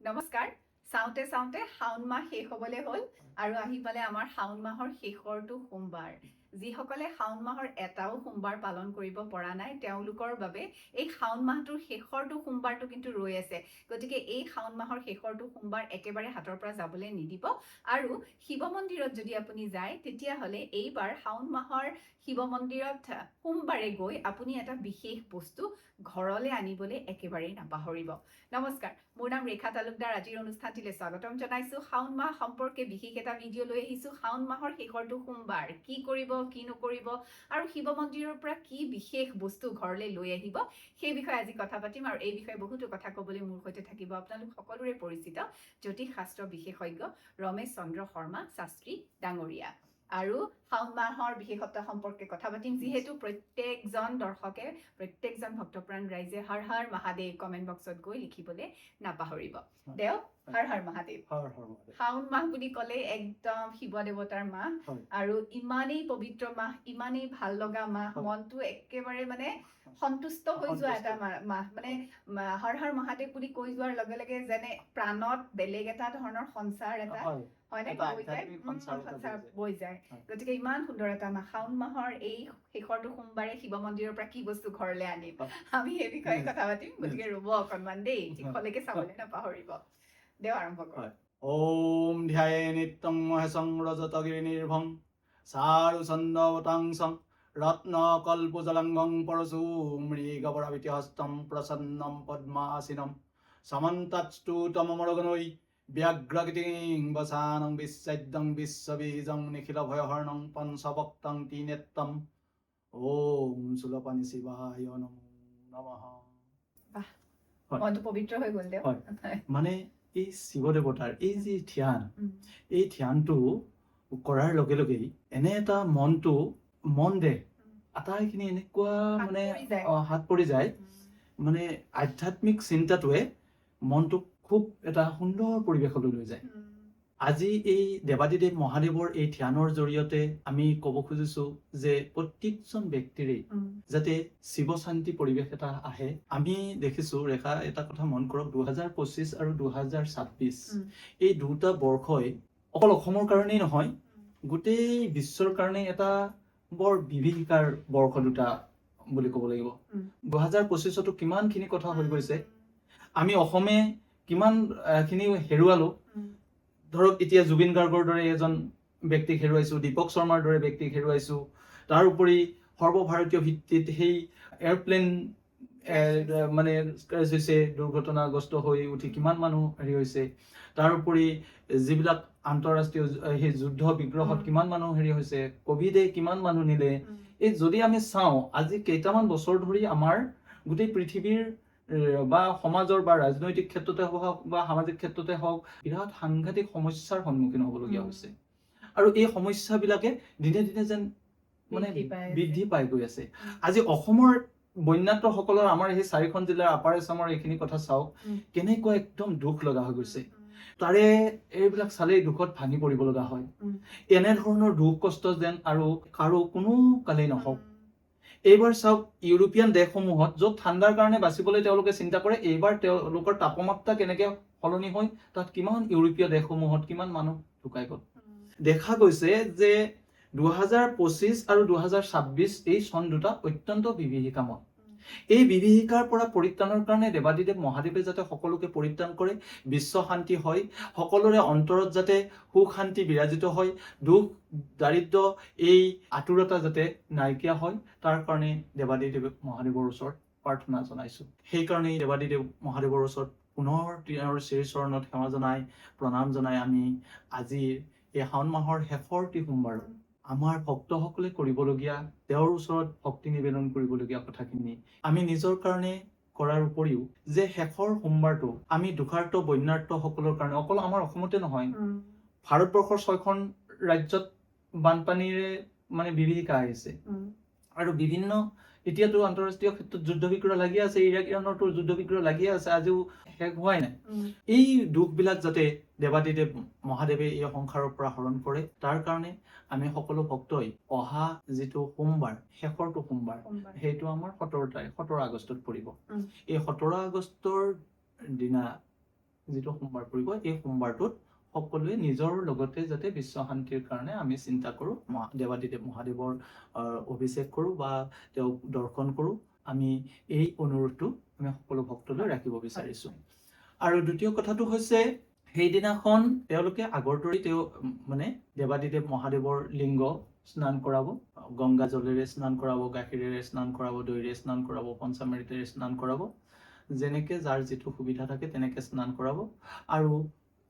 নমস্কাৰ চাওঁতে চাওঁতে শাওণ মাহ শেষ হ'বলৈ হ'ল আৰু আহি পালে আমাৰ শাওণ মাহৰ শেষৰটো সোমবাৰ যিসকলে শাওণ মাহৰ এটাও সোমবাৰ পালন কৰিব পৰা নাই তেওঁলোকৰ বাবে এই শাওণ মাহটোৰ শেষৰটো সোমবাৰটো কিন্তু ৰৈ আছে গতিকে এই শাওণ মাহৰ শেষৰটো সোমবাৰ একেবাৰে হাতৰ পৰা যাবলৈ নিদিব আৰু শিৱ মন্দিৰত যদি আপুনি যায় তেতিয়াহ'লে এইবাৰ শাওণ মাহৰ শিৱ মন্দিৰত সোমবাৰে গৈ আপুনি এটা বিশেষ বস্তু ঘৰলৈ আনিবলৈ একেবাৰেই নাপাহৰিব নমস্কাৰ মোৰ নাম ৰেখা তালুকদাৰ আজিৰ অনুষ্ঠানটিলৈ স্বাগতম জনাইছো শাওণ মাহ সম্পৰ্কে বিশেষ এটা ভিডিঅ' লৈ আহিছো শাওণ মাহৰ শেষৰটো সোমবাৰ কি কৰিব কি নকৰিব আৰু শিৱ মন্দিৰৰ পৰা কি বিশেষ বস্তু ঘৰলৈ লৈ আহিব সেই বিষয়ে আজি কথা পাতিম আৰু এই বিষয়ে বহুতো কথা ক'বলৈ মোৰ সৈতে থাকিব আপোনালোক সকলোৰে পৰিচিত জ্যোতিষ শাস্ত্ৰ বিশেষজ্ঞ ৰমেশ চন্দ্ৰ শৰ্মা শাস্ত্ৰী ডাঙৰীয়া আৰু শাওণ মাহৰ বিশেষত্ব সম্পৰ্কে কথা পাতিম যিহেতু প্ৰত্যেকজন দৰ্শকে প্ৰত্যেকজন ভক্তপ্ৰাণ ৰাইজে হৰ হৰ মহাদেৱ কমেণ্ট বক্সত গৈ লিখিবলৈ নাপাহৰিব দেও হৰ হৰ মহাদেৱ শাওণ মাহ বুলি ক'লে একদম শিৱ দেৱতাৰ মাহ আৰু ইমানেই পবিত্ৰ মাহ ইমানেই ভাল লগা মাহ মনটো একেবাৰে মানে সন্তুষ্ট হৈ যোৱা এটা মাহ মানে হৰ হৰ মহাদেৱ বুলি কৈ যোৱাৰ লগে লগে যেনে প্ৰাণত বেলেগ এটা ধৰণৰ সঞ্চাৰ এটা হয়নে বৈ যায় গতিকে ইমান সুন্দৰ এটা মাহ শাওণ মাহৰ এই শেষৰটো সোমবাৰে শিৱ মন্দিৰৰ পৰা কি বস্তু ঘৰলৈ আনিম আমি সেই বিষয়ে কথা পাতিম গতিকে ৰ'ব অকণমান দেই শেষলৈকে চাবলৈ নাপাহৰিব দেও আৰম্ভ কৰক ওম ধ্যায়ে নিত্যং মহেশং ৰজতগিৰিনিৰ্ভং চাৰু ছন্দবতাংসং ৰত্নকল্পজলংঘং পৰশু মৃগপৰাবিতিহস্তম প্ৰসন্নম পদ্মাসিনম সমন্তাৎস্তুতমমৰগণৈ ব্যাঘ্ৰকৃতিং বসানং বিশ্বদ্যং বিশ্ববীজং নিখিলভয়হৰ্ণং পঞ্চভক্তং ত্ৰিনেত্ৰম ওম চুলপানি শিৱায় নমঃ মনটো পবিত্ৰ হৈ গ'ল দেও মানে এই শিৱ দেৱতাৰ এই যি ধ্যান এই ধ্যানটো কৰাৰ লগে লগেই এনে এটা মন দেহ আটাইখিনি এনেকুৱা মানে হাত পৰি যায় মানে আধ্যাত্মিক চিন্তাটোৱে মনটোক খুব এটা সুন্দৰ পৰিৱেশলৈ লৈ যায় আজি এই দেৱাদিদেৱ মহাদেৱৰ এই ধ্যানৰ জৰিয়তে আমি ক'ব খুজিছো যে প্ৰত্যেকজন ব্যক্তিৰে যাতে শিৱ শান্তি পৰিৱেশ এটা আহে আমি দেখিছো ৰেখা এটা কথা মন কৰক 2025 আৰু 2026 এই দুটা বৰ্ষই অকল অসমৰ কাৰণেই নহয় গোটেই বিশ্বৰ কাৰণে এটা বৰ বিভীষিকাৰ বৰ্ষ দুটা বুলি ক'ব লাগিব 2025তো কিমানখিনি কথা হৈ গৈছে আমি অসমে কিমান খিনি হেৰুৱালো ধৰক এতিয়া জুবিন গাৰ্গৰ দৰে এজন ব্যক্তিক হেৰুৱাইছো দীপক শৰ্মাৰ দৰে ব্যক্তিক হেৰুৱাইছো তাৰ উপৰি সৰ্বভাৰতীয় ভিত্তিত সেই এয়াৰপ্লেন মানে ক্ৰেছ হৈছে দুৰ্ঘটনাগ্ৰস্ত হৈ উঠি কিমান মানুহ হেৰি হৈছে তাৰ উপৰি যিবিলাক আন্তঃৰাষ্ট্ৰীয় সেই যুদ্ধ বিগ্ৰহত কিমান মানুহ হেৰি হৈছে কোভিডে কিমান মানুহ নিলে এই যদি আমি চাওঁ আজি কেইটামান বছৰ ধৰি আমাৰ গোটেই পৃথিৱীৰ বা সমাজৰ বা ৰাজনৈতিক ক্ষেত্ৰতে হওক বা সামাজিক ক্ষেত্ৰতে হওক বিৰাট সাংঘাতিক সমস্যাৰ সন্মুখীন হ'বলগীয়া হৈছে আৰু এই সমস্যাবিলাকে দিনে দিনে যেন মানে বৃদ্ধি পাই গৈ আছে আজি অসমৰ বন্যাত্ৰসকলৰ আমাৰ এই 4খন জিলাৰ আপাৰ আছামৰ এইখিনি কথা চাওক কেনেকুৱা একদম দুখ লগা হৈ গৈছে তাৰে এইবিলাক চালেই দুখত ভাঙি পৰিব লগা হয় এনেধৰণৰ দুখ কষ্ট যেন আৰু কাৰো কোনো কালেই নহওক এইবাৰ চাওক ইউৰোপীয়ান দেশসমূহত য'ত ঠাণ্ডাৰ কাৰণে বাচিবলৈ তেওঁলোকে চিন্তা কৰে এইবাৰ তেওঁলোকৰ তাপমাত্ৰা কেনেকে সলনি হয় তাত কিমান ইউৰোপীয় দেশসমূহত কিমান মানুহ ঢুকাই গ'ল দেখা গৈছে যে 2025 আৰু 2026 এই চন দুটা অত্যন্ত বিভীষিকাময় এই বিভীষিকাৰ পৰা পৰিত্ৰাণৰ কাৰণে দেৱাদিদেৱ মহাদেৱে যাতে সকলোকে পৰিত্ৰাণ কৰে বিশ্ব শান্তি হয় সকলোৰে অন্তৰত যাতে সুখ শান্তি বিৰাজিত হয় দুখ দাৰিদ্ৰ এই আতুৰতা যাতে নাইকিয়া হয় তাৰ কাৰণে দেৱাদিদেৱ মহাদেৱৰ ওচৰত প্ৰাৰ্থনা জনাইছো সেইকাৰণে দেৱাদিদেৱ মহাদেৱৰ ওচৰত পুনৰ তেওঁৰ শ্ৰীচৰণত সেৱা জনাই প্ৰণাম জনাই আমি আজিৰ এই শাওণ মাহৰ শেষৰটি সোমবাৰ আমাৰ ভক্তসকলে কৰিবলগীয়া তেওঁৰ ওচৰত ভক্তি নিবেদন কৰিবলগীয়া কথাখিনি আমি নিজৰ কাৰণে কৰাৰ উপৰিও যে শেষৰ সোমবাৰটো আমি দুখাৰ্ত বন্যাৰ্ত সকলৰ কাৰণে অকল আমাৰ অসমতে নহয় ভাৰতবৰ্ষৰ 6খন ৰাজ্যত বানপানীৰে মানে বিভীষিকা আহিছে আৰু বিভিন্ন এতিয়াতো আন্তঃৰাষ্ট্ৰীয় ক্ষেত্ৰত যুদ্ধ বিগ্ৰহ লাগি আছে ইৰাক ইৰানৰতো যুদ্ধ বিগ্ৰহ লাগি আছে আজিও শেষ হোৱাই নাই এই দুখবিলাক যাতে দেৱাদিদেৱ মহাদেৱে এই সংসাৰৰ পৰা হৰণ কৰে তাৰ কাৰণে আমি সকলো ভক্তই অহা যিটো সোমবাৰ শেষৰটো সোমবাৰ সেইটো আমাৰ 17 আগষ্টত পৰিব এই 17 আগষ্টৰ দিনা যিটো সোমবাৰ পৰিব এই সোমবাৰটোত সকলোৱে নিজৰ লগতে যাতে বিশ্ব শান্তিৰ কাৰণে আমি চিন্তা কৰোঁ, দেৱাদিদেৱ মহাদেৱৰ অভিষেক কৰোঁ বা তেওঁক দৰ্শন কৰোঁ। আমি এই অনুৰোধটো আমি সকলো ভক্তলৈ ৰাখিব বিচাৰিছোঁ। আৰু দ্বিতীয় কথাটো হৈছে সেইদিনাখন তেওঁলোকে আগৰ দৰে মানে দেৱাদিদেৱ মহাদেৱৰ লিংগ স্নান কৰাব, গংগা জলেৰে স্নান কৰাব, গাখীৰেৰে স্নান কৰাব, দৈৰে স্নান কৰাব, পঞ্চামৃতেৰে স্নান কৰাব। যেনেকে যাৰ যিটো সুবিধা থাকে তেনেকে স্নান কৰাব। আৰু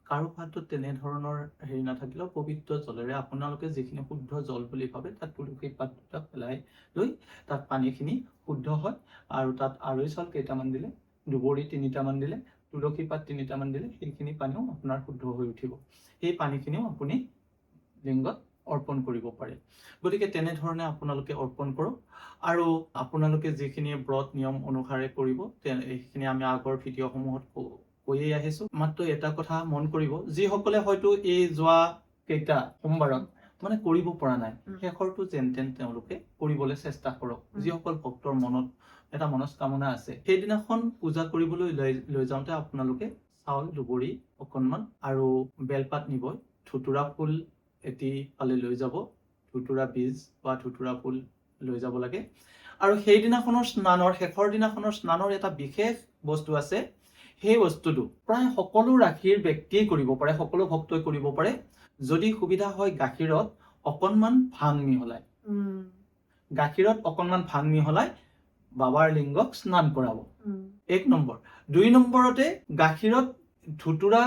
কাৰো হাতত তেনেধৰণৰ হেৰি নাথাকিলেও পবিত্ৰ জলেৰে আপোনালোকে যিখিনি শুদ্ধ জল বুলি ভাবে তাত তুলসী পাত দুটা পেলাই লৈ তাত পানীখিনি শুদ্ধ হয়। আৰু তাত আৰৈ চাউল কেইটামান দিলে, দুবৰি 3টামান দিলে, তুলসী পাত 3টামান দিলে সেইখিনি পানীও আপোনাৰ শুদ্ধ হৈ উঠিব। সেই পানীখিনিও আপুনি লিংগত অৰ্পণ কৰিব পাৰে। গতিকে তেনেধৰণে আপোনালোকে অৰ্পণ কৰক। আৰু আপোনালোকে যিখিনি ব্ৰত নিয়ম অনুসাৰে কৰিব সেইখিনি আমি আগৰ ভিডিঅ'সমূহত কৈয়ে আহিছোঁ। মাত্ৰ এটা কথা মন কৰিব, যিসকলে হয়তো এই যোৱা কেইটা সোমবাৰত মানে কৰিব পৰা নাই, শেষৰটো যেন তেন তেওঁলোকে কৰিবলৈ চেষ্টা কৰক। যিসকল ভক্তৰ মনত এটা মনস্কামনা আছে, সেইদিনাখন পূজা কৰিবলৈ লৈ যাওঁতে আপোনালোকে চাউল দুবৰি অকণমান আৰু বেলপাত নিব, ধুতুৰা ফুল এটি পালে লৈ যাব, ধুতুৰা বীজ বা ধুতুৰা ফুল লৈ যাব লাগে। আৰু সেইদিনাখনৰ স্নানৰ শেষৰ দিনাখনৰ স্নানৰ এটা বিশেষ বস্তু আছে। সেই বস্তুটো প্ৰায় সকলো ৰাশিৰ ব্যক্তিয়ে কৰিব পাৰে, সকলো ভক্তই কৰিব পাৰে। যদি সুবিধা হয় গাখীৰত অকণমান ভাং মিহলাই, বাবাৰ লিংগক স্নান কৰাব। 1 নম্বৰ। 2 নম্বৰতে গাখীৰত ধুতুৰা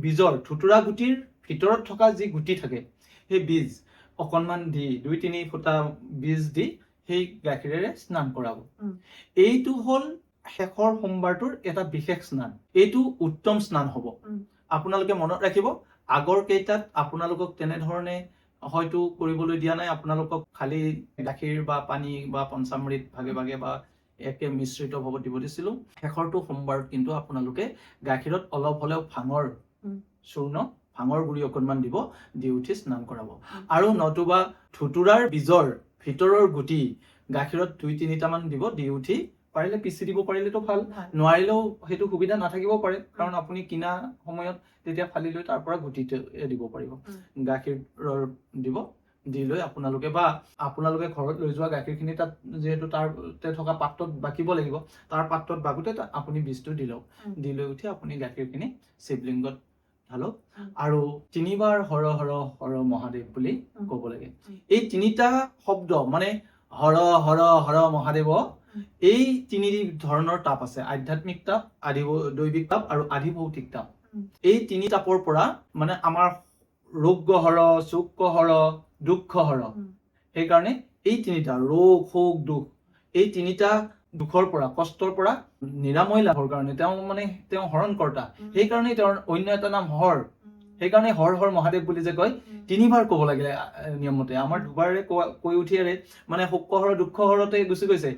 বীজৰ, ধুতুৰা গুটিৰ ভিতৰত থকা যি গুটি থাকে সেই বীজ অকণমান দি 2-3 ফুটা বীজ দি সেই গাখীৰেৰে স্নান কৰাব। এইটো হ'ল শেষৰ সোমবাৰটোৰ এটা বিশেষ স্নান। এইটো উত্তম স্নান হ'ব। আপোনালোকে মনত ৰাখিব, আগৰ কেইটাত আপোনালোকক তেনেধৰণে হয়তো কৰিবলৈ দিয়া নাই। আপোনালোকক খালি গাখীৰ বা পানী বা পঞ্চামৃত ভাগে ভাগে বা একে মিশ্ৰিত ভাৱত দিব দিছিলোঁ। শেষৰটো সোমবাৰত কিন্তু আপোনালোকে গাখীৰত অলপ হ'লেও ভাঙৰ চূৰ্ণ, ভাঙৰ গুৰি অকণমান দিব, দি উঠি স্নান কৰাব। আৰু নতুবা ধুতুৰাৰ বীজৰ ভিতৰৰ গুটি গাখীৰত 2-3টামান দিব, দি উঠি পাৰিলে পিচি দিব পাৰিলেতো ভাল, নোৱাৰিলেও সেইটো সুবিধা নাথাকিব পাৰে। কাৰণ আপুনি কিনা সময়ত তেতিয়া ফালি লৈ তাৰ পৰা গুটিটো দিব পাৰিব। গাখীৰৰ দিব, দি লৈ আপোনালোকে বা আপোনালোকে ঘৰত লৈ যোৱা গাখীৰখিনি তাত যিহেতু তাতে থকা পাত্ৰত বাকিব লাগিব, তাৰ পাত্ৰত বাকোতে আপুনি বীজটো দি লওক, দি লৈ উঠি আপুনি গাখীৰখিনি শিৱলিংগত ঢালক আৰু 3 বাৰ হৰ হৰ হৰ মহাদেৱ বুলি ক'ব লাগে। এই 3টা শব্দ মানে হৰ হৰ হৰ মহাদেৱ, এই 3 ধৰণৰ তাপ আছে। আধ্যাত্মিক তাপ, দৈবিক তাপ আৰু আধিভৌতিক তাপ। এই 3 তাপৰ পৰা মানে আমাৰ ৰোগ হৰ, শোক হৰ, দুখ হৰ। সেইকাৰণে এই 3টা ৰোগ, শোক, দুখ, এই 3টা দুখৰ পৰা, কষ্টৰ পৰা নিৰাময় লাভৰ কাৰণে তেওঁ হৰণকৰ্তা। সেইকাৰণে তেওঁৰ অন্য এটা নাম হৰ। সেইকাৰণে হৰ হৰ মহাদেৱ বুলি যে কয়, 3 বাৰ ক'ব লাগিলে নিয়মতে। আমাৰ 2 বাৰে কৈ উঠিয়াৰে মানে শোক হৰ, দুখ হৰতে গুচি গৈছে।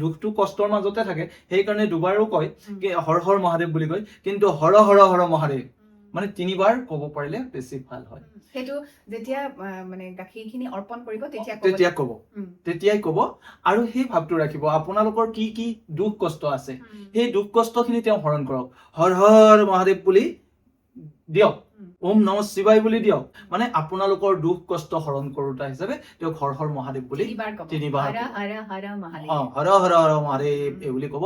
দুখটো কষ্টৰ মাজতে থাকে, সেইকাৰণে 2 বাৰো কয় হৰ হৰ মহাদেৱ বুলি কয়। কিন্তু হৰ হৰ হৰ মহাদেৱ মানে 3 বাৰ ক'ব পাৰিলে বেছি ভাল হয়। সেইটো যেতিয়া মানে গাখীৰখিনি অৰ্পণ কৰিব তেতিয়াই ক'ব। আৰু সেই ভাৱটো ৰাখিব, আপোনালোকৰ কি কি দুখ কষ্ট আছে সেই দুখ কষ্টখিনি তেওঁ হৰণ কৰক। হৰ হৰ মহাদেৱ বুলি দিয়ক, ওম নম শিৱায় বুলি দিয়ক। মানে আপোনালোকৰ দুখ কষ্ট হৰণ কৰোতা হিচাপে তেওঁক হৰ হৰ মহাদেৱ বুলি 3 বাৰ হৰ হৰ হৰ মহাদেৱ এই বুলি ক'ব।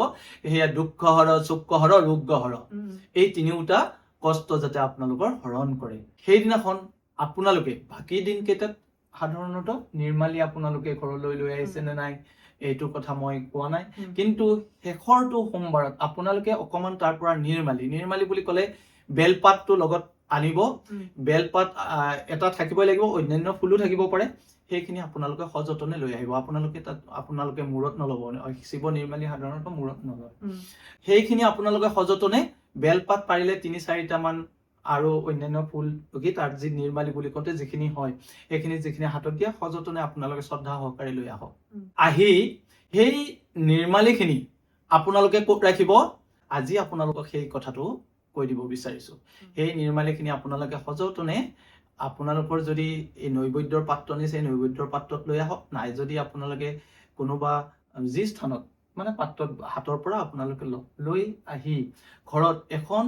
সেয়া দুখ হৰ, শোক হৰ, ৰোগ হৰ, এই 3টা কষ্ট যাতে আপোনালোকৰ হৰণ কৰে। সেইদিনাখন আপোনালোকে বাকী দিন কেইটাত সাধাৰণতে নিৰ্মালি আপোনালোকে ঘৰলৈ লৈ আহিছে নে নাই এইটো কথা মই কোৱা নাই। কিন্তু শেষৰটো সোমবাৰত আপোনালোকে অকমান তাৰ পৰা নিৰ্মালি বুলি ক'লে বেলপাতটো লগত আনিব। বেলপাত এটা থাকিবই লাগিব, অন্যান্য ফুলো থাকিব পাৰে। সেইখিনি আপোনালোকে সযতনে লৈ আহিব। আপোনালোকে মূৰত নল'ব, শিৱ নিৰ্মালি সাধাৰণতে মূৰত নলয়। সেইখিনি আপোনালোকে সযতনে বেলপাত পাৰিলে 3-4টামান আৰু অন্যান্য ফুল তাৰ যি নিৰ্মালি বুলি কওঁতে যিখিনি হয় যিখিনি হাতত দিয়া সযতনে আপোনালোকে শ্ৰদ্ধা সহকাৰে লৈ আহক। আহি সেই নিৰ্মালিখিনি আপোনালোকে ক'ত ৰাখিব, আজি আপোনালোকক সেই কথাটো কৈ দিব বিচাৰিছো। সেই নিৰ্মালিখিনি আপোনালোকে সযতনে আপোনালোকৰ যদি এই নৈবেদ্যৰ পাত্ৰ নিছে নৈবেদ্যৰ পাত্ৰত লৈ আহক। নাই যদি আপোনালোকে কোনোবা যি স্থানত মানে পাত্ৰত হাতৰ পৰা আপোনালোকে লৈ আহি ঘৰত এখন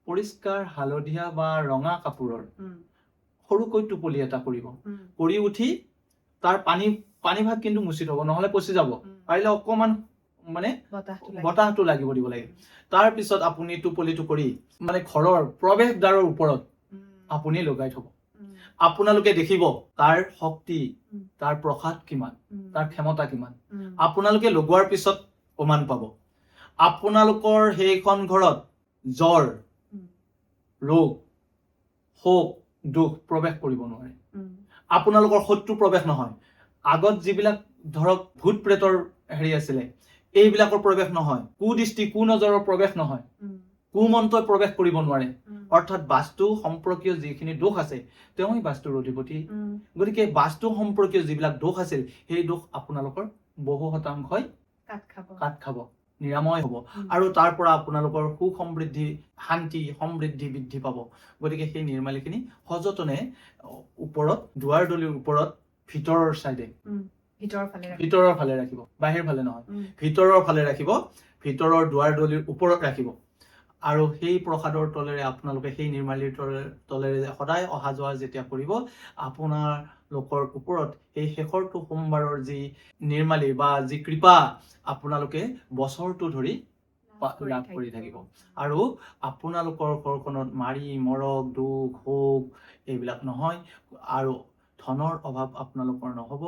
পৰিষ্কাৰ হালধীয়া বা ৰঙা কাপোৰৰ উম, সৰুকৈ টোপলি এটা কৰিব উম, কৰি উঠি তাৰ পানী ভাগ কিন্তু মুচি থব নহলে পচি যাব উম। পাৰিলে অকমান মানে বতাহটো লাগিব দিব লাগে তাৰ পিছত আপুনি টোপলিটো কৰি মানে ঘৰৰ প্ৰৱেশদ্বাৰৰ ওপৰত আপুনি লগাই থব আপোনালোকে দেখিব তাৰ শক্তি তাৰ প্ৰসাদ কিমান তাৰ ক্ষমতা কিমান আপোনালোকে লগোৱাৰ পিছত প্ৰমাণ পাব আপোনালোকৰ সেইখন ঘৰত জ্বৰ ৰোগ শোক দুখ প্ৰৱেশ কৰিব নোৱাৰে আপোনালোকৰ শত্ৰু প্ৰৱেশ নহয় আগত যিবিলাক ধৰক ভূত প্ৰেতৰ হেৰি আছিলে এইবিলাকৰ প্ৰৱেশ নহয় কুদৃষ্টি কুনজৰৰ প্ৰৱেশ নহয় কুমন্ত্ৰই প্ৰৱেশ কৰিব নোৱাৰে অৰ্থাৎ বাস্তু সম্পৰ্কীয় যিখিনি দোষ আছে তেওঁই বাস্তুৰ অধিপতি গতিকে বাস্তু সম্পৰ্কীয় যিবিলাক দোষ আছিল সেই দোষ আপোনালোকৰ বহু শতাংশই কাট খাব নিৰাময় হ'ব আৰু তাৰ পৰা আপোনালোকৰ সুখ সমৃদ্ধি শান্তি সমৃদ্ধি বৃদ্ধি পাব গতিকে সেই নিৰ্মালীখিনি সযতনে ওপৰত দুৱাৰদলিৰ ওপৰত ভিতৰৰ চাইডে ভিতৰৰ ফালে ৰাখিব বাহিৰ ফালে নহয় ভিতৰৰ ফালে ৰাখিব ভিতৰৰ দুৱাৰদলিৰ ওপৰত ৰাখিব আৰু সেই প্ৰসাদৰ তলেৰে আপোনালোকে সেই নিৰ্মালীৰ তলেৰে সদায় অহা যোৱা যেতিয়া কৰিব আপোনালোকৰ ওপৰত সেই শেষৰটো সোমবাৰৰ যি নিৰ্মালী বা যি কৃপা আপোনালোকে বছৰটো ধৰি লাভ কৰি থাকিব আৰু আপোনালোকৰ ঘৰখনত মাৰি মৰক দুখ শোক এইবিলাক নহয় আৰু ধনৰ অভাৱ আপোনালোকৰ নহব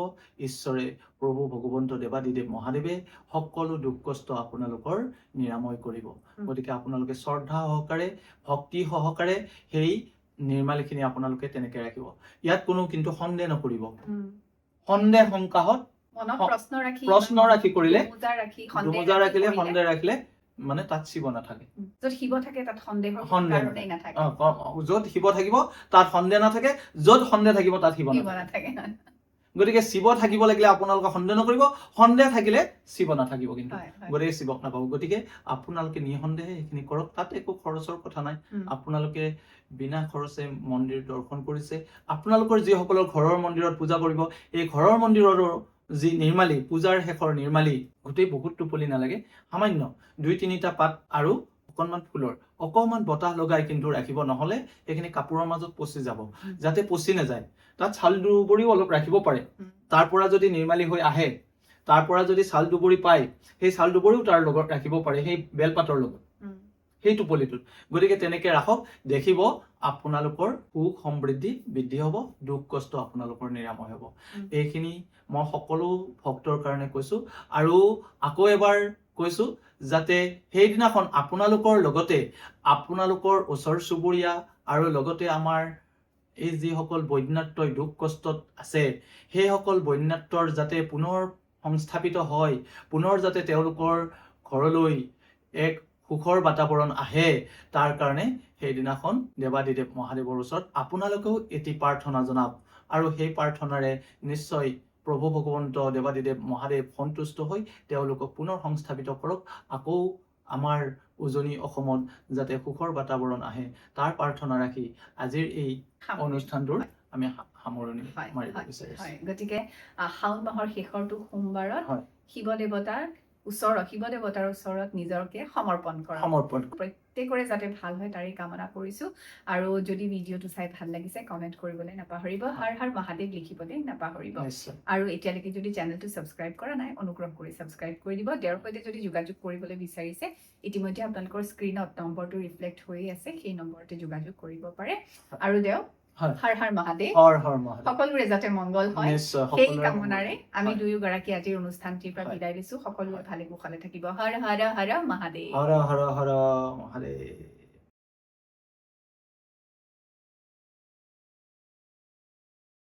ঈশ্বৰে প্ৰভু ভগৱন্ত দেৱাদিদেৱ মহাদেৱে সকলো দুখ কষ্ট আপোনালোকৰ নিৰাময় কৰিব গতিকে আপোনালোকে শ্ৰদ্ধা সহকাৰে ভক্তি সহকাৰে সেই নিৰ্মালীখিনি আপোনালোকে তেনেকে ৰাখিব ইয়াত কোনো কিন্তু সন্দেহ নকৰিব সন্দেহ শংকাহত প্ৰশ্ন ৰাখি কৰিলে দুমোজা ৰাখিলে সন্দেহ ৰাখিলে মানে তাত শিৱ নাথাকে য'ত শিৱ থাকে তাত সন্দেহ নাথাকে য'ত শিৱ থাকিব তাত সন্দেহ নাথাকে য'ত সন্দেহ থাকিব তাত শিৱ নাথাকে গতিকে শিৱ থাকিব লাগিলে আপোনালোকে সন্দেহ নকৰিব সন্দেহ থাকিলে শিৱ নাথাকিব কিন্তু গতিকে শিৱক নাপাব গতিকে আপোনালোকে নিঃসন্দেহে সেইখিনি কৰক তাত একো খৰচৰ কথা নাই আপোনালোকে বিনা খৰচে মন্দিৰ দৰ্শন কৰিছে আপোনালোকৰ যিসকলৰ ঘৰৰ মন্দিৰত পূজা কৰিব এই ঘৰৰ মন্দিৰৰ যি নিৰ্মালী পূজাৰ শেষৰ নিৰ্মালী গোটেই বহুত টোপলি নালাগে সামান্য 2-3টা পাত আৰু অকণমান ফুলৰ অকণমান বতাহ লগাই কিন্তু ৰাখিব নহলে এইখিনি কাপোৰৰ মাজত পচি যাব যাতে পচি নাযায় তাত ছাল দুবৰিও অলপ ৰাখিব পাৰে তাৰ পৰা যদি নিৰ্মালী হৈ আহে তাৰ পৰা যদি ছাল দুবৰি পায় সেই ছাল দুবৰিও তাৰ লগত ৰাখিব পাৰে সেই বেলপাতৰ লগত সেই টোপলিটোত গতিকে তেনেকে ৰাখক দেখিব আপোনালোকৰ সুখ সমৃদ্ধি বৃদ্ধি হ'ব দুখ কষ্ট আপোনালোকৰ নিৰাময় হ'ব এইখিনি মই সকলো ভক্তৰ কাৰণে কৈছো আৰু আকৌ এবাৰ কৈছো যাতে সেইদিনাখন আপোনালোকৰ লগতে আপোনালোকৰ ওচৰ চুবুৰীয়া আৰু লগতে আমাৰ এই যিসকল বৈদ্যনাথই দুখ কষ্টত আছে সেইসকল বৈদ্যনাথৰ যাতে পুনৰ সংস্থাপিত হয় পুনৰ যাতে তেওঁলোকৰ ঘৰলৈ এক সুখৰ বাতাবৰণ আহে তাৰ কাৰণে সেইদিনাখন দেৱাদিদেৱ মহাদেৱৰ ওচৰত আপোনালোকেও এটি প্ৰাৰ্থনা জনাওক আৰু সেই প্ৰাৰ্থনাৰে নিশ্চয় প্ৰভু ভগৱন্ত দেৱাদিদেৱ মহাদেৱ সন্তুষ্ট হৈ তেওঁলোকক পুনৰ সংস্থাপিত কৰক আকৌ আমাৰ উজনি অসমত যাতে সুখৰ বাতাবৰণ আহে তাৰ প্ৰাৰ্থনা ৰাখি আজিৰ এই অনুষ্ঠানটোৰ আমি সামৰণি মাৰিব বিচাৰিছো গতিকে শাওণ মাহৰ শেষৰটো সোমবাৰত শিৱ দেৱতাৰ ওচৰত নিজকে সমৰ্পণ কৰা প্ৰত্যেকৰে যাতে ভাল হয় তাৰে কামনা কৰিছো আৰু যদি ভিডিঅ'টো চাই ভাল লাগিছে কমেন্ট কৰিবলৈ নাপাহৰিব হৰ হৰ মহাদেৱ লিখিবলৈ নাপাহৰিব আৰু এতিয়ালৈকে যদি চেনেলটো সাবস্ক্ৰাইব কৰা নাই অনুগ্ৰহ কৰি সাবস্ক্ৰাইব কৰি দিব তেওঁৰ সৈতে যদি যোগাযোগ কৰিবলৈ বিচাৰিছে ইতিমধ্যে আপোনালোকৰ স্ক্ৰীনত নম্বৰটো ৰিফ্লেক্ট হৈ আছে সেই নম্বৰতে যোগাযোগ কৰিব পাৰে আৰু দেও হৰ হৰ মহাদেৱ সকলোৰে যাতে মংগল হয় সেই কামনাৰে আমি দুয়োগৰাকী আজিৰ অনুষ্ঠানটিৰ পৰা বিদায় দিছো সকলোৱে ভালে কুশলে থাকিব হৰ হৰ হৰ মহাদেৱ হৰ হৰ হৰ মহাদেৱ